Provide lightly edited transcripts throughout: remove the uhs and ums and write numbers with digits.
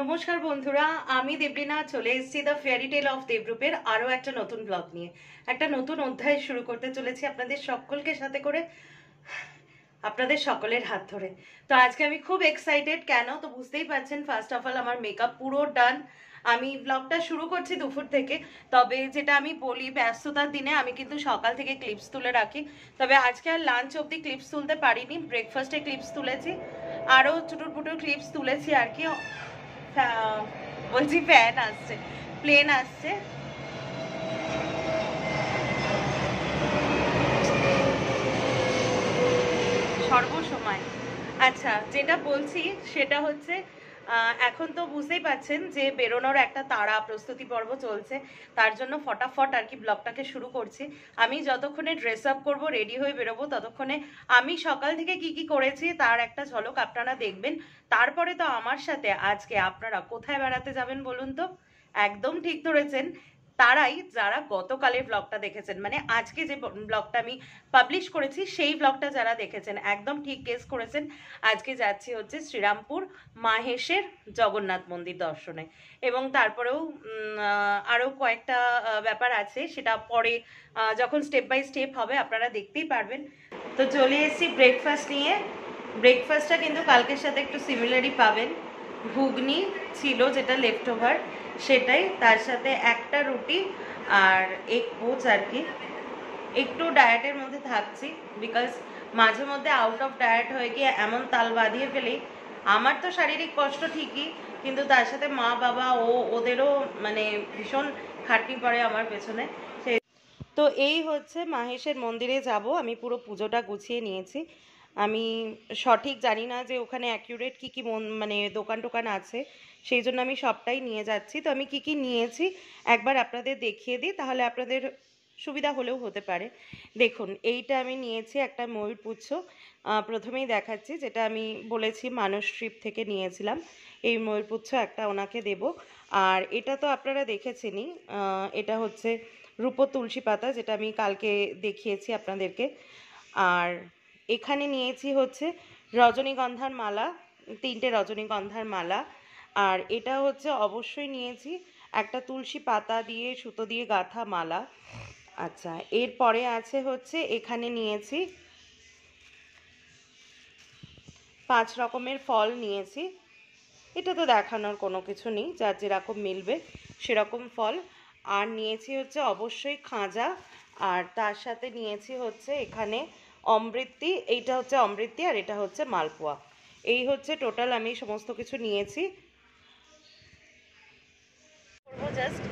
নমস্কার বন্ধুরা, আমি দেবলীনা চলে এসেছি দ্য ফেয়ারি টেল অফ দেবরূপের আরও একটা নতুন ব্লগ নিয়ে। একটা নতুন অধ্যায় শুরু করতে চলেছি আপনাদের সকলকে সাথে করে, আপনাদের সকলের হাত ধরে। তো আজকে আমি খুব এক্সাইটেড। কেন তো বুঝতেই পারছেন, ফার্স্ট অফ অল আমার মেকআপ পুরো ডান। আমি ব্লগটা শুরু করছি দুপুর থেকে, তবে যেটা আমি বলি ব্যস্ততার দিনে আমি কিন্তু সকাল থেকে ক্লিপস তুলে রাখি। তবে আজকে আর লাঞ্চ অবধি ক্লিপস তুলতে পারিনি, ব্রেকফাস্টে ক্লিপস তুলেছি, আরও চুটুর পুটুর ক্লিপস তুলেছি আর কি। বলছি ফ্যান আসছে, প্লেন আসছে। সর্বসময় আচ্ছা, যেটা বলছি সেটা হচ্ছে এখন তো বুঝতেই পাচ্ছেন যে বেরোনোর একটা তাড়া, প্রস্তুতি পর্ব চলছে। তার জন্য ফটাফট আর কি ব্লগটাকে শুরু করছি। আমি যতক্ষণে ড্রেস আপ করবো, রেডি হয়ে বেরোবো, ততক্ষণে আমি সকাল থেকে কি কি করেছি তার একটা ঝলক আপনারা দেখবেন। তারপরে তো আমার সাথে আজকে আপনারা কোথায় বেড়াতে যাবেন বলুন তো? একদম ঠিক ধরেছেন, তারাই যারা গতকালের ব্লগটা দেখেছেন, মানে আজকে যে ব্লগটা আমি পাবলিশ করেছি সেই ব্লগটা যারা দেখেছেন, একদম ঠিক গেস করেছেন। আজকে যাচ্ছি হচ্ছে শ্রীরামপুর মাহেশের জগন্নাথ মন্দির দর্শনে, এবং তারপরেও আরও কয়েকটা ব্যাপার আছে, সেটা পরে যখন স্টেপ বাই স্টেপ হবে আপনারা দেখতেই পারবেন। তো চলে এসেছি ব্রেকফাস্ট নিয়ে। ব্রেকফাস্টটা কিন্তু কালকের সাথে একটু সিমিলারই পাবেন। ঘুগনি ছিল যেটা লেফট ওভার, সেটাই, তার সাথে একটা রুটি আর এক পোচ আর কি। একটু ডায়েটের মধ্যে থাকছি, বিকজ মাঝে মধ্যে আউট অফ ডায়েট হয়ে গিয়ে এমন তাল বাঁধিয়ে ফেলি। আমার তো শারীরিক কষ্ট ঠিকই, কিন্তু তার সাথে মা বাবা ওদেরও মানে ভীষণ খাটনি পড়ে আমার পেছনে। সেই তো এই হচ্ছে মাহেশের মন্দিরে যাব। আমি পুরো পুজোটা গুছিয়ে নিয়েছি। আমি সঠিক জানি না যে ওখানে অ্যাকিউরেট কী কী মানে দোকান টোকান আছে, সেই জন্য আমি সবটাই নিয়ে যাচ্ছি। তো আমি কি কি নিয়েছি একবার আপনাদের দেখিয়ে দিই, তাহলে আপনাদের সুবিধা হলেও হতে পারে। দেখুন, এইটা আমি নিয়েছি একটা ময়ূরপুচ্ছ। প্রথমেই দেখাচ্ছি, যেটা আমি বলেছি মানস ট্রিপ থেকে নিয়েছিলাম। এই ময়ূরপুচ্ছ একটা ওনাকে দেব। আর এটা তো আপনারা দেখেছেনই, এটা হচ্ছে রূপোর তুলসী পাতা, যেটা আমি কালকে দেখিয়েছি আপনাদেরকে। আর এখানে নিয়েছি হচ্ছে রজনীগন্ধার মালা, 3টে রজনীগন্ধার মালা। আর এটা হচ্ছে অবশ্যই নিয়েছি একটা তুলসী পাতা দিয়ে সুতো দিয়ে গাঁথা মালা। আচ্ছা, এরপরে আছে হচ্ছে এখানে নিয়েছি 5 রকমের ফল নিয়েছি। এটা তো দেখানোর কোনো কিছু নেই, যার যেরকম মিলবে সেরকম ফল। আর নিয়েছি হচ্ছে অবশ্যই খাঁজা, আর তার সাথে নিয়েছি হচ্ছে এখানে অমৃতি। এইটা হচ্ছে অমৃতি আর এটা হচ্ছে মালপোয়া। এই হচ্ছে টোটাল আমি সমস্ত কিছু নিয়েছি। জাস্ট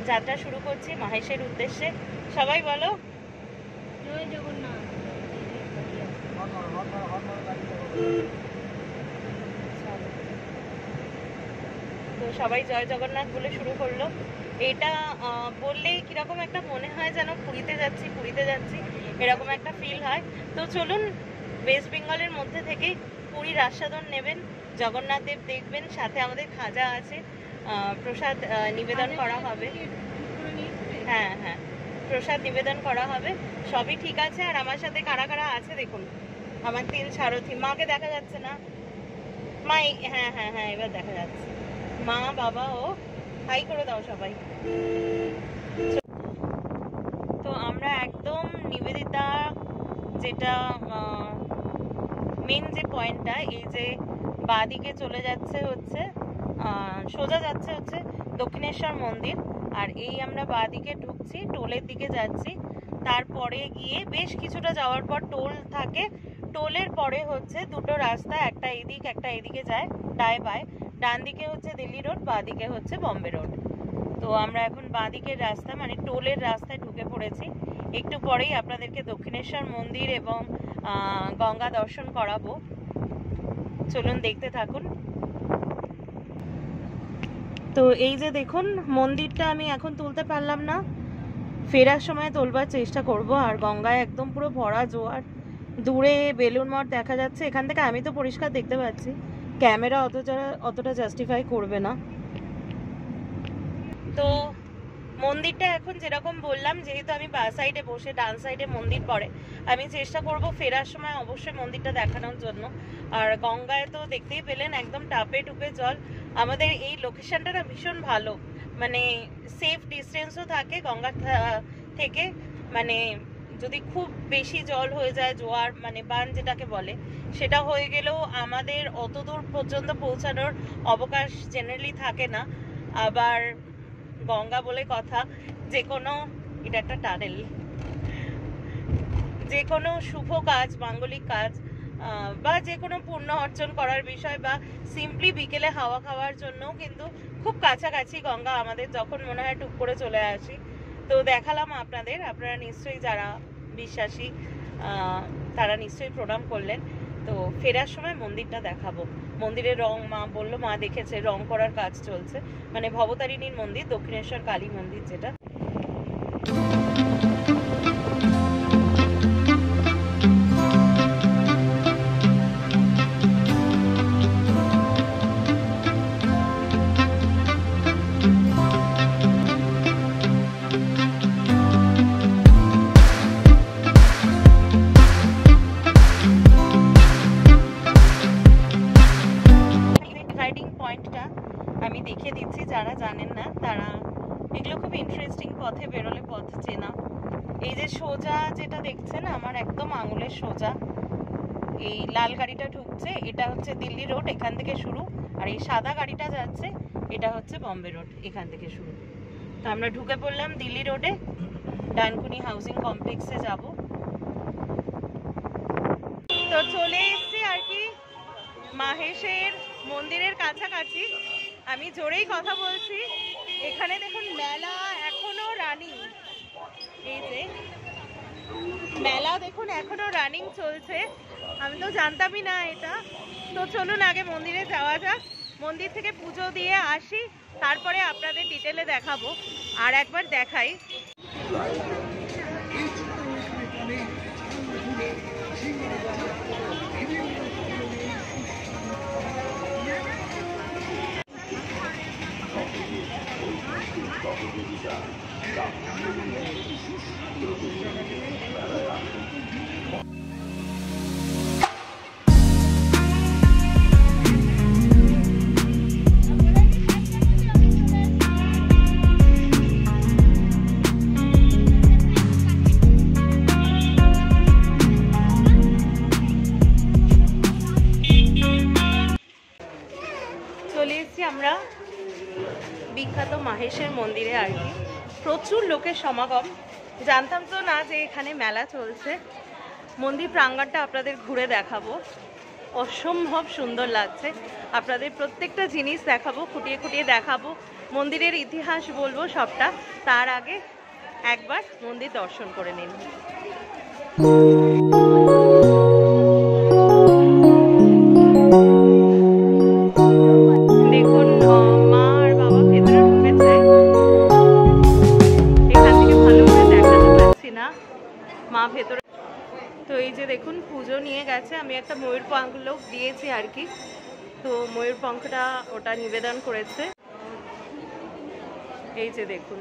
যাত্রা শুরু করছি মাহেশের উদ্দেশ্যে। সবাই বলো জয় জগন্নাথ। তো সবাই জয় জগন্নাথ বলে শুরু করলো। এটা বললেই কীরকম একটা মনে হয় যেন পুরীতে যাচ্ছি পুরীতে যাচ্ছি, এরকম একটা ফিল হয়। তো চলুন, ওয়েস্ট বেঙ্গলের মধ্যে থেকেই পুরীর আস্বাদন নেবেন, জগন্নাথ দেব দেখবেন, সাথে আমাদের খাজা আছে, প্রসাদ নিবেদন করা হবে। হ্যাঁ হ্যাঁ, প্রসাদ নিবেদন করা হবে, সবই ঠিক আছে। আর আমার সাথে কারা কারা আছে দেখুন, আমার 3 সারথি। মাকে দেখা যাচ্ছে না, মা হ্যাঁ হ্যাঁ হ্যাঁ এবার দেখা যাচ্ছে, মা বাবা ও হাই করে দাও সবাই। তো আমরা একদম নিবেদিতা, যেটা মেন যে পয়েন্টটা, এই যে বাঁদিকে চলে যাচ্ছে হচ্ছে সোজা যাচ্ছে হচ্ছে দক্ষিণেশ্বর মন্দির। আর এই আমরা বাঁদিকে ঢুকছি, টোলের দিকে যাচ্ছি। তারপরে গিয়ে বেশ কিছুটা যাওয়ার পর টোল থাকে। টোলের পরে হচ্ছে দুটো রাস্তা, একটা এদিক একটা এদিকে যায়, ডায় বায়। ডান দিকে হচ্ছে দিল্লি রোড, বাঁ দিকে হচ্ছে বম্বে রোড। তো আমরা এখন বাঁ দিকের রাস্তা মানে টোলের রাস্তায় ঢুকে পড়েছি। একটু পরেই আপনাদেরকে দক্ষিণেশ্বর মন্দির এবং গঙ্গা দর্শন করাবো। চলুন দেখতে থাকুন। তো এই যে দেখুন, মন্দিরটা আমি এখন তুলতে পারলাম না, ফেরার সময় তোলবার চেষ্টা করব। আর গঙ্গায় একদম পুরো ভরা জোয়ার, দূরে বেলুন মঠ দেখা যাচ্ছে। এখান থেকে আমি তো পরিষ্কার দেখতে পাচ্ছি, ক্যামেরা অতটা জাস্টিফাই করবে না। তো মন্দিরটা এখন যেরকম বললাম, যেহেতু আমি বা সাইডে বসে, ডান সাইডে মন্দির পড়ে, আমি চেষ্টা করব ফেরার সময় অবশ্যই মন্দিরটা দেখানোর জন্য। আর গঙ্গায় তো দেখতেই পেলেন একদম টাপে টুপে জল। আমাদের এই লোকেশনটা না ভীষণ ভালো, মানে সেফ ডিস্টেন্সও থাকে গঙ্গা থেকে। মানে যদি খুব বেশি জল হয়ে যায়, জোয়ার মানে বান যেটাকে বলে, সেটা হয়ে গেলেও আমাদের অত দূর পর্যন্ত পৌঁছানোর অবকাশ জেনারেলি থাকে না। আবার গঙ্গা বলে কথা, যে কোনো, এটা একটা টানেল, যে কোনো শুভ কাজ, মাঙ্গলিক কাজ বা যে কোনো পুণ্য অর্জন করার বিষয়, বা সিম্পলি বিকেলে হাওয়া খাওয়ার জন্য কিন্তু খুব কাছাকাছি গঙ্গা আমাদের, যখন মনে হয় টুক করে চলে আসি। তো দেখালাম আপনাদের, আপনারা নিশ্চয়ই যারা বিশ্বাসী তারা নিশ্চয়ই প্রণাম করলেন। তো ফেরার সময় মন্দিরটা দেখাবো। মন্দিরের রং, মা বললো মা দেখেছে রং করার কাজ চলছে, মানে ভবতারিণীর মন্দির, দক্ষিণেশ্বর কালী মন্দির যেটা। আমি দেখিয়ে দিচ্ছি, যারা জানেন না তারা, এগুলো খুব ইন্টারেস্টিং, পথে বেরোলে পথ চেনা। এই যে সোজা যেটা দেখছেন আমার একদম আঙুলের সোজা, এই লাল গাড়িটা ঢুকছে, এটা হচ্ছে দিল্লি রোড, এখান থেকে শুরু। আর এই সাদা গাড়িটা যাচ্ছে, এটা হচ্ছে বম্বে রোড, এখান থেকে শুরু। তো আমরা ঢুকে পড়লাম দিল্লি রোডে, ডানকুনি হাউজিং কমপ্লেক্সে যাব। তো চলে এসছি আর কি মাহেশের মন্দিরের কাছাকাছি। আমি জোরেই কথা বলছি। এখানে দেখুন মেলা এখনো রানিং, এই যে মেলা দেখুন এখনো রানিং চলছে। আমি তো জানতামই না এটা। তো চলুন আগে মন্দিরে যাওয়া যাক, মন্দির থেকে পুজো দিয়ে আসি, তারপরে আপনাদের ডিটেলে দেখাবো। আর একবার দেখাই, চলে এসেছি আমরা বিখ্যাত মাহেশের মন্দিরে আর কি। প্রচুর লোকের সমাগম, জানতাম তো না যে এখানে মেলা চলছে। মন্দির প্রাঙ্গণটা আপনাদের ঘুরে দেখাবো, অসম্ভব সুন্দর লাগছে। আপনাদের প্রত্যেকটা জিনিস দেখাবো, খুঁটিয়ে খুঁটিয়ে দেখাবো, মন্দিরের ইতিহাস বলবো সবটা। তার আগে একবার মন্দির দর্শন করে নিন। দেখুন মা আর বাবা ভেতরে ঢুকেছে, এখান থেকে ভালো করে দেখাতে পারছি না মা ভেতরে। তো এই যে দেখুন পুজো নিয়ে গেছে, আমি একটা ময়ূর পঙ্খ দিয়েছি আর কি। তো ময়ূর পঙ্খটা ওটা নিবেদন করেছে। এই যে দেখুন,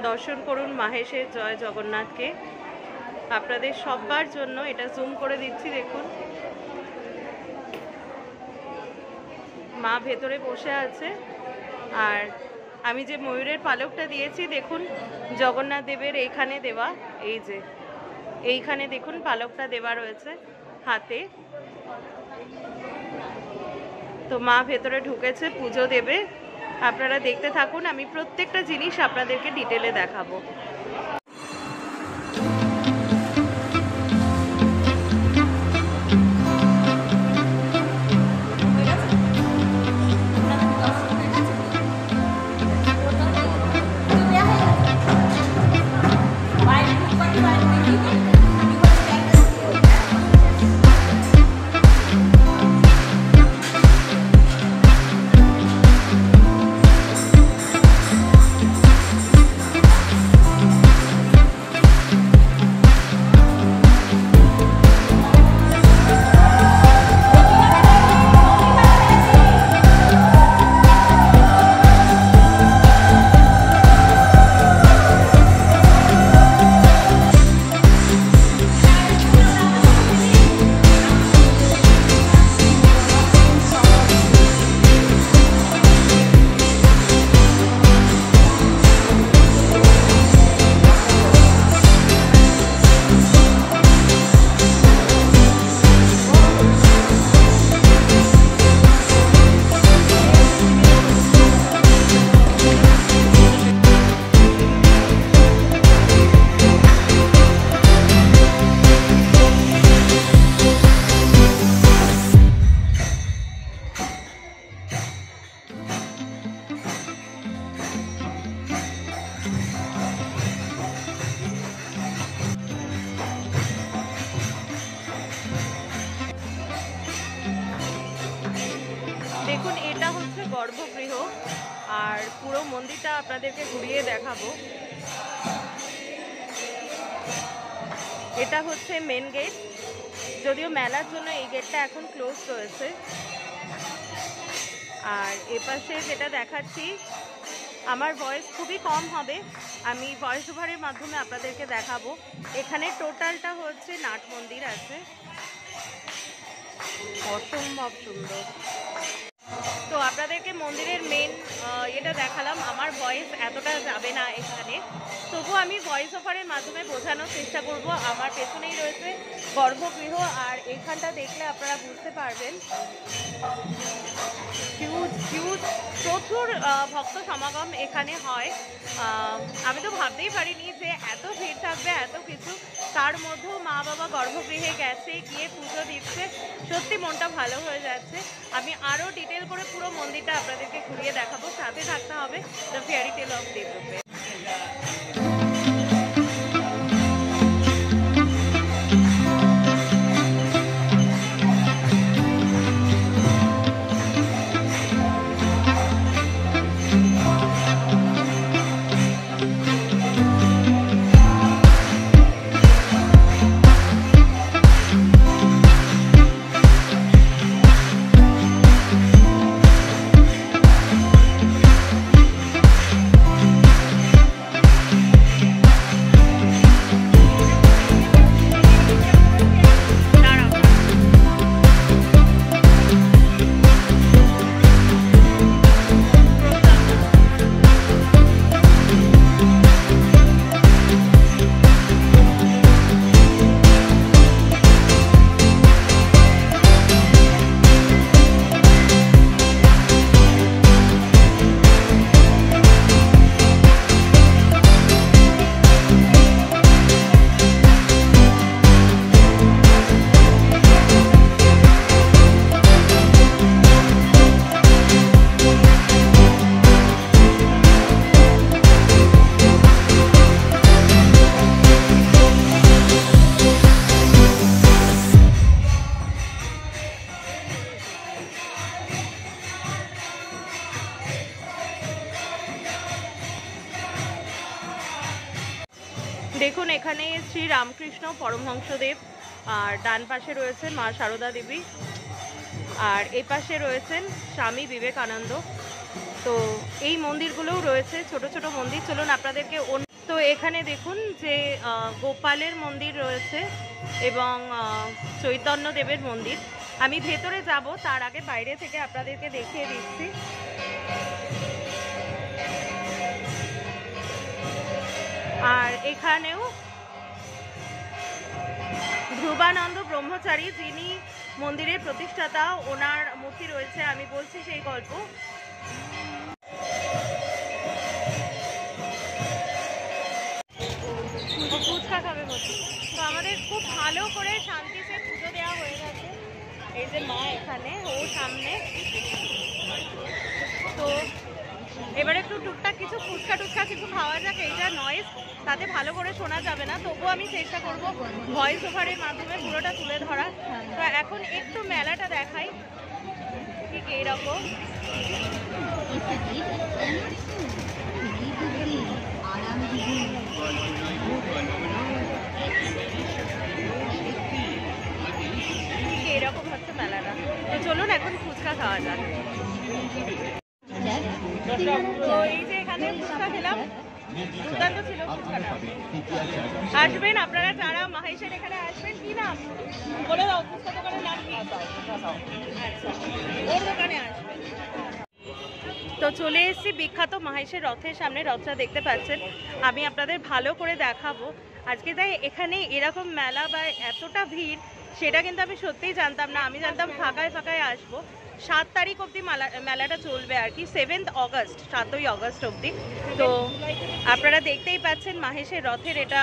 দর্শন করুন মাহেশের জয় জগন্নাথকে। আপনাদের সবার জন্য এটা জুম করে দিচ্ছি, দেখুন মা ভেতরে বসে আছে। আর আমি যে ময়ূরের পালকটা দিয়েছি দেখুন জগন্নাথ দেবের এইখানে দেওয়া, এই যে এইখানে দেখুন পালকটা দেওয়া রয়েছে হাতে। তো মা ভেতরে ঢুকেছে, পুজো দেবে। আপনারা দেখতে থাকুন, আমি প্রত্যেকটা জিনিস আপনাদেরকে ডিটেলে দেখাবো। গর্ভগৃহ, আর পুরো মন্দিরটা আপনাদেরকে ঘুরিয়ে দেখাবো। এটা হচ্ছে মেন গেট, যদিও মেলার জন্য এই গেটটা এখন ক্লোজ রয়েছে। আর এপাশে যেটা দেখাচ্ছি, আমার ভয়েস খুবই কম হবে, আমি ভয়েস ওভারের মাধ্যমে আপনাদেরকে দেখাবো। এখানে টোটালটা হচ্ছে নাট মন্দির আছে, অসম্ভব সুন্দর। তো আপনাদেরকে মন্দিরের মেন এটা দেখালাম। আমার ভয়েস এতটা যাবে না এখানে, তবুও আমি ভয়েস ওভারের মাধ্যমে বোঝানোর চেষ্টা করব। আমার পেছনেই রয়েছে গর্ভগৃহ, আর এখানটা দেখলে আপনারা বুঝতে পারবেন হিউজ হিউজ প্রচুর ভক্ত সমাগম এখানে হয়। আমি তো ভাবতেই পারিনি যে এত ভিড় থাকবে, এত কিছু, তার মধ্যেও মা বাবা গর্ভগৃহে গেছে, গিয়ে পুজো দিচ্ছে, সত্যি মনটা ভালো হয়ে যাচ্ছে। আমি আরও ডিটেল করে পুরো মন্দিরটা আপনাদেরকে ঘুরিয়ে দেখাবো, সাথে থাকতে হবে দ্য ফেয়ারি টেল অফ দেবরূপে। দেখুন, এখানে শ্রী রামকৃষ্ণ পরমহংসদেব, আর ডান পাশে রয়েছেন মা সারদা দেবী, আর এই পাশে রয়েছেন স্বামী বিবেকানন্দ। তো এই মন্দিরগুলোও রয়েছে, ছোট ছোট মন্দির। চলুন আপনাদেরকে তো এখানে দেখুন যে গোপালের মন্দির রয়েছে এবং চৈতন্য দেবের মন্দির। আমি ভেতরে যাব, তার আগে বাইরে থেকে আপনাদেরকে দেখিয়ে দিচ্ছি। আর এখানেও ধ্রুবানন্দ ব্রহ্মচারী, যিনি মন্দিরের প্রতিষ্ঠাতা, ওনার মূর্তি রয়েছে। আমি বলছি সেই গল্প। ফুচকা খাবে বলছি। তো আমাদের খুব ভালো করে শান্তিতে পুজো দেওয়া হয়ে গেছে। এই যে মা এখানে, ও সামনে। তো এবারে একটু টুকটাক কিছু ফুচকা টুচকা কিছু খাওয়া যাক। এইটা নয়েজ, তাতে ভালো করে শোনা যাবে না, তবুও আমি চেষ্টা করব ভয়েস ওভারের মাধ্যমে পুরোটা তুলে ধরা। তো এখন একটু মেলাটা দেখাই, ঠিক এইরকম। এরকম হচ্ছে মেলাটা। তো চলুন এখন ফুচকা খাওয়া যাক। তো এই যে এখানে ফুচকা খেলাম, দুর্দান্ত ছিল ফুচকাটা। আসবেন আপনারা যারা মাহেশের এখানে আসবেন। কি নাম বলে দাও, ফুচকা দোকানের নাম কি? আচ্ছা, ওর দোকানে আসবেন। তো চলে এসেছি বিখ্যাত মাহেশের রথের সামনে। রথটা দেখতে পাচ্ছেন, আমি আপনাদের ভালো করে দেখাবো আজকে। তাই এখানে এরকম মেলা বা এতটা ভিড়, সেটা কিন্তু আমি সত্যিই জানতাম না। আমি জানতাম ফাঁকায় ফাঁকায় আসবো। 7 তারিখ অবধি মেলাটা চলবে আর কি, 7 অগস্ট, 7ই অগস্ট অবধি। তো আপনারা দেখতেই পাচ্ছেন মাহেশের রথের, এটা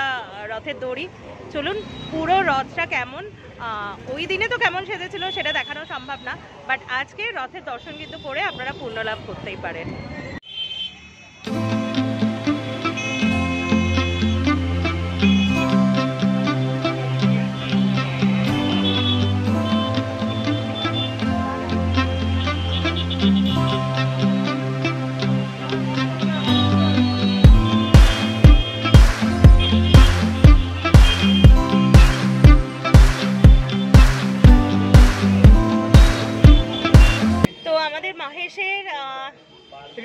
রথের দড়ি। চলুন পুরো রথটা কেমন, ওই দিনে তো কেমন সেজেছিল সেটা দেখানো সম্ভব না, বাট আজকে রথের দর্শন কিন্তু করে আপনারা পূর্ণ লাভ করতেই পারেন। মহেশের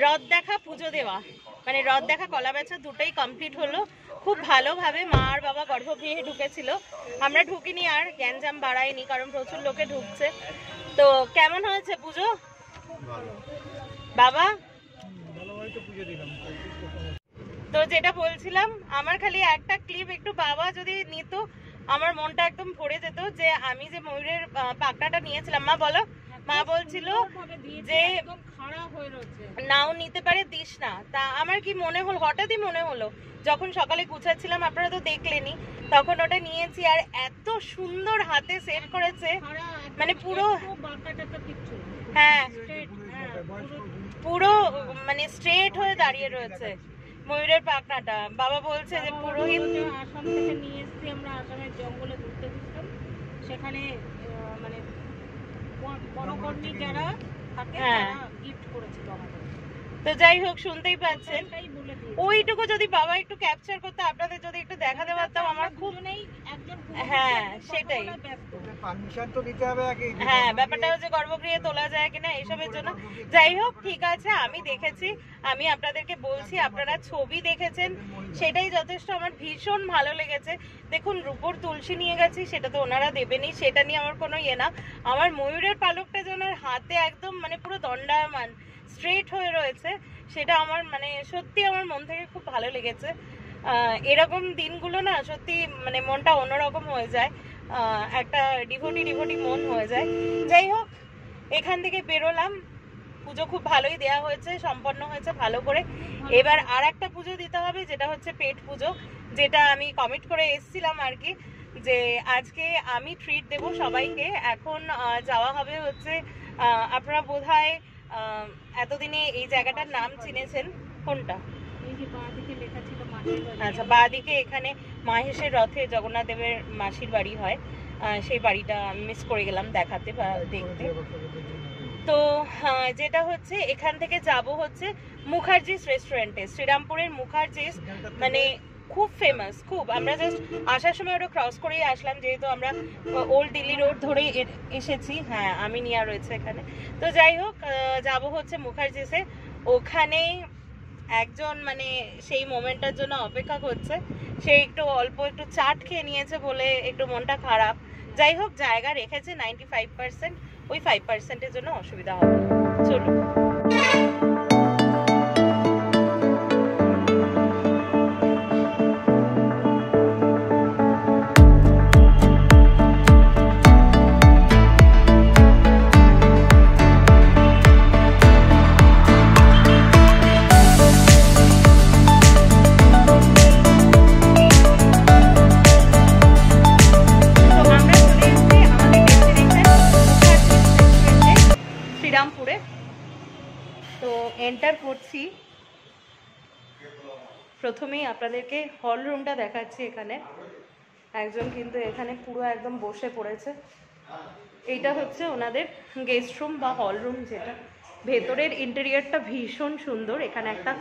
রথ দেখা, পুজো দেওয়া, মানে রথ দেখা কলা বেচা দুটোই কমপ্লিট হলো খুব ভালোভাবে। মা আর বাবা গর্ভগৃহে ঢুকেছিল, আমরা ঢুকিনি, আর গ্যাঞ্জাম বাড়াইনি কারণ প্রচুর লোকে ঢুকছে। তো কেমন হয়েছে পুজো বাবা? তো যেটা বলছিলাম, আমার খালি একটা ক্লিপ একটু বাবা যদি নিত আমার মনটা একদম ভরে যেত, যে আমি যে ময়ূরের পাকড়াটা নিয়েছিলাম, মা বলো, মা বলছিল যে নাও নিতে পারে দিস না, তা আমার কি মনে হলো, হঠাৎই মনে হলো যখন সকালে গুছাচ্ছিলাম, আপনারা তো দেখলেনি, তখন ওটা নিয়েছি। আর এত সুন্দর হাতে সেট করেছে, মানে পুরো, হ্যাঁ পুরো মানে স্ট্রেট হয়ে দাঁড়িয়ে রয়েছে ময়ূরের পাখনাটা। বাবা বলছে যে পুরোহিত আসাম থেকে নিয়ে এসেছি আমরা, আসামের জঙ্গলে ঘুরতে গেছিলাম, সেখানে মানে বনকর্মী যারা থাকে তারা গিফট করেছিল আমাদের। তো যাই হোক, শুনতেই পাচ্ছেন, ওইটুকু যদি বাবা একটু ক্যাপচার করতে, আপনাদের যদি একটু দেখাতে পারতাম, আমার খুব, হ্যাঁ সেটাই, হ্যাঁ ব্যাপারটা হচ্ছে গর্ভগৃহে তোলা যায় কিনা এসবের জন্য। যাই হোক ঠিক আছে, আমি দেখেছি, আমি আপনাদেরকে বলছি, আপনারা ছবি দেখেছেন, সেটাই যথেষ্ট। আমার ভীষণ ভালো লেগেছে। দেখুন, রূপোর তুলসী নিয়ে গেছি, সেটা তো ওনারা দেবেনি, সেটা নিয়ে আমার কোনো ইয়ে না। আমার ময়ূরের পালকটা যেন হাতে একদম মানে পুরো দণ্ডায়মান স্ট্রেট হয়ে রয়েছে, সেটা আমার মানে সত্যি আমার মন থেকে খুব ভালো লেগেছে। এরকম দিনগুলো না সত্যি মানে মনটা অন্যরকম হয়ে যায়, একটা ডিভোটি মন হয়ে যায়। যাই হোক, এখান থেকে বেরোলাম, পুজো খুব ভালোই দেওয়া হয়েছে, সম্পন্ন হয়েছে ভালো করে। এবার আর একটা পুজো দিতে হবে, যেটা হচ্ছে পেট পুজো, যেটা আমি কমিট করে এসেছিলাম আর কি, যে আজকে আমি ট্রিট দেব সবাইকে। এখন যাওয়া হবে হচ্ছে, আপনারা বোধহয় এতদিনে এই জায়গাটার নাম চিনেছেন, কোনটা? আচ্ছা, বাঁদিকে এখানে মাহেশের রথে জগন্নাথ দেবের মাসির বাড়ি হয়, সেই বাড়িটা মিস করে গেলাম দেখাতে বা দেখতে। তো যেটা হচ্ছে, এখান থেকে যাব হচ্ছে মুখার্জিস রেস্টুরেন্টে, শ্রীরামপুরের মুখার্জিস, মানে খুব ফেমাস, খুব। আমরা জাস্ট আসার সময় ওটা ক্রস করেই আসলাম, যেহেতু আমরা ওল্ড দিল্লি রোড ধরেই এসেছি। হ্যাঁ, আমিনিয়া রয়েছে এখানে। তো যাই হোক, যাব হচ্ছে মুখার্জিসে, ওখানে একজন মানে সেই মোমেন্টটার জন্য অপেক্ষা করছে, সে একটু অল্প একটু চাট খেয়ে নিয়েছে বলে একটু মনটা খারাপ। যাই হোক, জায়গা রেখেছে 95%, ওই 5%-এর জন্য অসুবিধা হবে না। চলুন। তো এন্টার করছি, প্রথমেই আপনাদেরকে হল রুমটা দেখাচ্ছি। এখানে একজন কিন্তু এখানে পুরো একদম বসে পড়েছে। এইটা হচ্ছে ওনাদের গেস্ট রুম বা হল রুম, যেটা ভেতরের ইন্টেরিয়রটা ভীষণ সুন্দর। এখানে একটা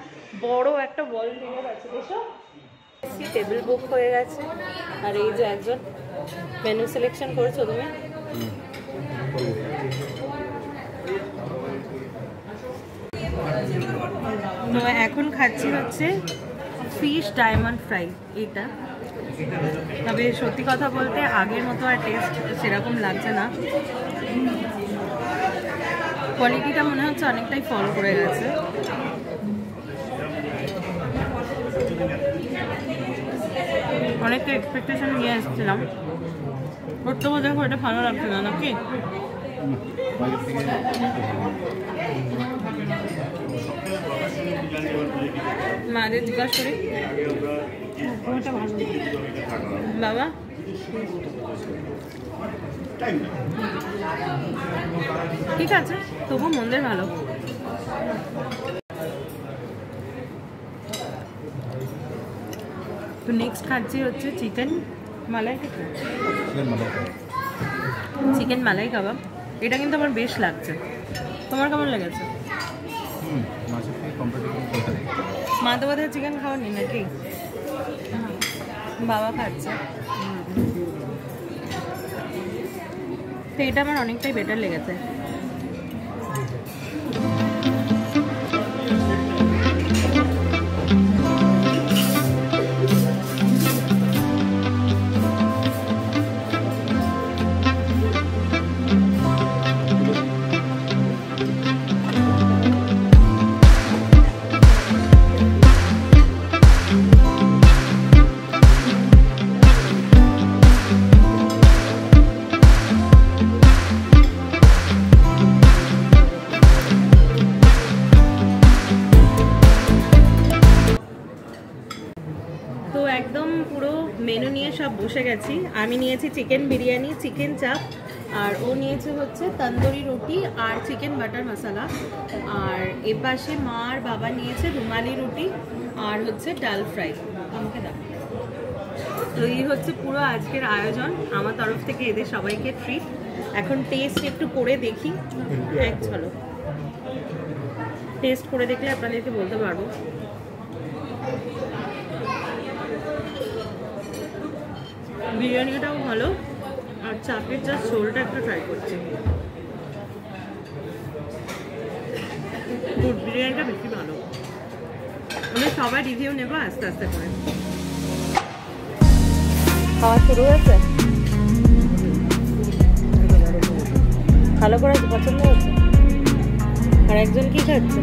বড় একটা ওয়াল মিরর আছে, দেখো, টেবিল বুক হয়ে গেছে। আর এই যে একজন মেনু সিলেকশন করেছো তুমি, তো এখন খাচ্ছি হচ্ছে ফিশ ডায়মন্ড ফ্রাই। এটা তবে সত্যি কথা বলতে আগের মতো আর টেস্ট সেরকম লাগছে না, কোয়ালিটিটা মনে হচ্ছে অনেকটাই ফল করে গেছে। অনেকটা এক্সপেকটেশন নিয়ে এসেছিলাম, করতে বোঝা এটা ভালো লাগছে না নাকি? মাদের জিজ্ঞাসা করি, বাবা ঠিক আছে, তবু মন্দের ভালো। তো নেক্সট খাচ্ছি হচ্ছে চিকেন মালাই কাবাব। এটা কিন্তু আমার বেশ লাগছে, তোমার কেমন লেগেছে? মা তো বোধহয় চিকেন খাওয়ানি নাকি, বাবা খাচ্ছে। তো এটা আমার অনেকটাই বেটার লেগেছে। বসে গেছি। আমি নিয়েছি চিকেন বিরিয়ানি, চিকেন চাপ, আর ও নিয়েছে হচ্ছে তন্দুরি রুটি আর চিকেন বাটার মশলা। আর এপাশে মা আর বাবা নিয়েছে রুমালি রুটি আর হচ্ছে ডাল ফ্রাই। আমাকে দাও। তো এই হচ্ছে পুরো আজকের আয়োজন আমার তরফ থেকে, এদের সবাইকে ট্রিট। এখন টেস্ট একটু করে দেখি। চলো টেস্ট করে দেখলে আপনাদেরকে বলতে পারবো। বিরিয়ানিটাও ভালো, আর চাপের যা ঝোলটা একটু ট্রাই করছি। গুড, বিরিয়ানিটা বেশি ভালো। আমি সবাই রিভিউ নেবো আস্তে আস্তে করে। খাওয়া শুরু হয়েছে, ভালো করে পছন্দ হয়েছে। আর একজন কি খাচ্ছে?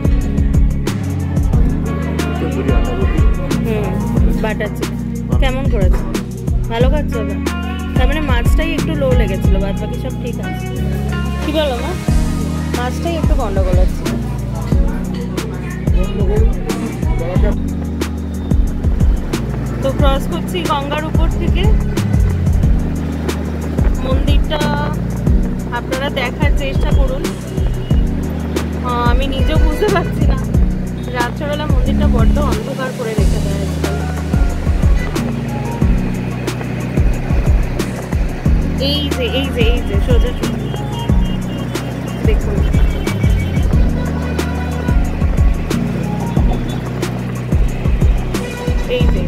বাটার চিকেন কেমন করেছে? ভালো খাচ্ছে ওটা। তার মানে মাছটাই একটু লো লেগেছিল, বাদ বাকি সব ঠিক আছে। কি বলো মা? মাছটাই একটু গন্ডগোল হচ্ছে। তো ক্রস করছি গঙ্গার উপর থেকে। মন্দিরটা আপনারা দেখার চেষ্টা করুন। আমি নিজেও বুঝতে পারছি না, রাত্রেবেলা মন্দিরটা বড্ড অন্ধকার করে রেখে দেয়। এই যে সোজা দেখুন, এই যে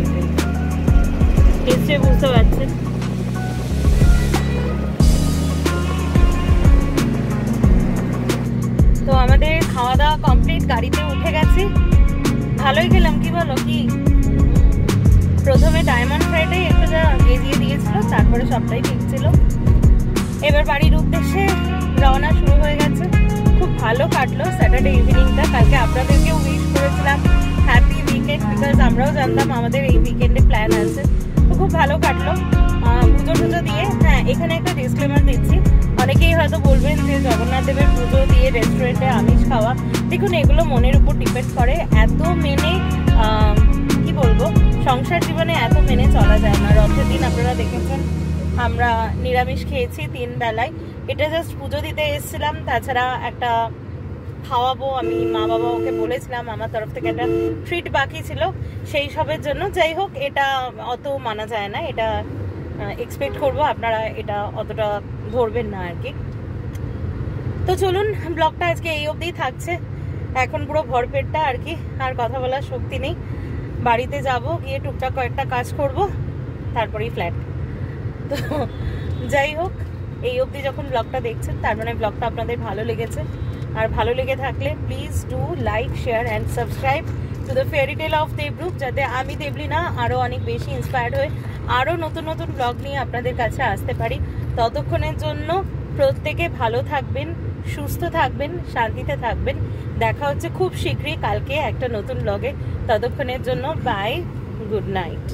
নিশ্চয়ই বুঝতে পারছেন। তো আমাদের খাওয়া দাওয়া কমপ্লিট, গাড়িতে উঠে গেছি। ভালোই খেলাম, কি বলো? কি প্রথমে ডায়মন্ড ফ্রাইটাই একটু যা গেজিয়ে দিয়েছিল, তারপরে সবটাই ঠিক ছিল। এবার বাড়ির উদ্দেশ্যে রওনা শুরু হয়ে গেছে। খুব ভালো কাটলো স্যাটারডে ইভিনিংটা। কালকে আপনাদেরকেও উইশ করেছিলাম হ্যাপি উইকেন্ড, বিকজ আমরাও জানতাম আমাদের এই উইকেন্ডে প্ল্যান আছে। তো খুব ভালো কাটলো পুজো টুজো দিয়ে। হ্যাঁ, এখানে একটা ডিসক্লেমার দিচ্ছি। অনেকেই হয়তো বলবেন যে জগন্নাথ দেবের পুজো দিয়ে রেস্টুরেন্টে আমিষ খাওয়া। দেখুন, এগুলো মনের উপর ডিপেন্ড করে। এত মেনে কি বলবো, সংসার জীবনে এত মেনে চলা যায় না। রথের দিন আপনারা দেখেছেন আমরা নিরামিষ খেয়েছি 3 বেলায়। এটা জাস্ট পুজো দিতে এসেছিলাম, তাছাড়া একটা খাওয়াবো। আমি মা বাবা ওকে বলেছিলাম, আমার তরফ থেকে একটা ট্রিট বাকি ছিল সেই সবের জন্য। যাই হোক, এটা অত মানা যায় না, এটা এক্সপেক্ট করবো আপনারা এটা অতটা ধরবেন না আর কি। তো চলুন, ব্লগটা আজকে এই অবধিই থাকছে। এখন পুরো ভরপেটটা আর কি, আর কথা বলার শক্তি নেই। বাড়িতে যাব, গিয়ে টুকটাক কয়েকটা কাজ করব, তারপরেই ফ্ল্যাট। তো যাই হোক, এই অবধি যখন ব্লগটা দেখছেন তার মানে ব্লগটা আপনাদের ভালো লেগেছে। আর ভালো লেগে থাকলে please do like, share and subscribe to the fairy tale of Debrup, যাতে আমি দেবলীনা আরও অনেক বেশি ইন্সপায়ার্ড হয়ে আরও নতুন নতুন ব্লগ নিয়ে আপনাদের কাছে আসতে পারি। ততক্ষণের জন্য প্রত্যেকে ভালো থাকবেন, সুস্থ থাকবেন, শান্তিতে থাকবেন। দেখা হচ্ছে খুব শীঘ্রই কালকে একটা নতুন ব্লগে। ততক্ষণের জন্য বাই, গুড নাইট।